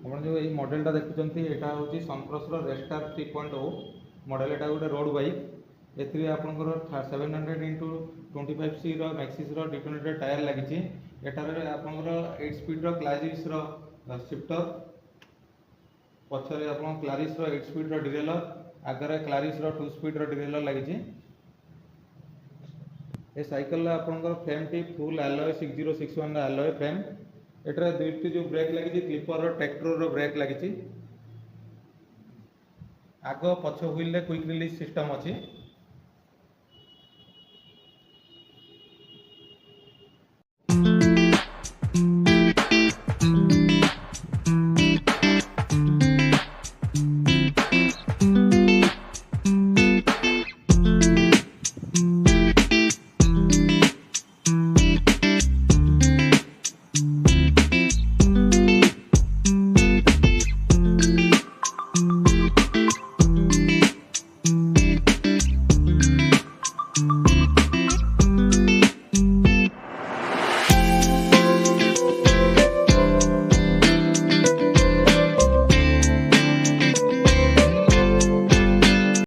ଆପଣ ଯେଉଁ ଏଇ ମଡ଼େଲଟା ଦେଖୁଛନ୍ତି ଏଇଟା ହେଉଛି ସନକ୍ରସ୍ର ରେଷ୍ଟାର 3.0 ମଡ଼େଲ। ଏଇଟା ଗୋଟେ ରୋଡ଼ ବାଇକ୍। ଏଥିରେ ଆପଣଙ୍କର 700x25cର ମ୍ୟାକ୍ସିସ୍ର ଡିଟୋନେଟେଡ଼ ଟାୟାର ଲାଗିଛି। ଏଠାରେ ଆପଣଙ୍କର 8 ସ୍ପିଡ଼ର କ୍ଲାରିସ୍ର ସିଫ୍ଟର, ପଛରେ ଆପଣ କ୍ଲାରିସ୍ର 8 ସ୍ପିଡ଼ର ଡିରେଲର, ଆଗରେ କ୍ଲାରିସ୍ର 2 ସ୍ପିଡ଼ର ଡିରେଲର ଲାଗିଛି। ଏ ସାଇକେଲରେ ଆପଣଙ୍କର ଫ୍ରେମ୍ଟି ଫୁଲ୍ ଆଲୟ 6061 ଆଲୟ ଫ୍ରେମ୍। ଏଠାରେ ଦୁଇଟି ଯେଉଁ ବ୍ରେକ୍ ଲାଗିଛି କ୍ଲିପରର ଟ୍ରାକ୍ଟରର ବ୍ରେକ୍ ଲାଗିଛି। ଆଗ ପଛ ହୁଇଲରେ କ୍ୱିକ୍ ରିଲିଜ୍ ସିଷ୍ଟମ୍ ଅଛି।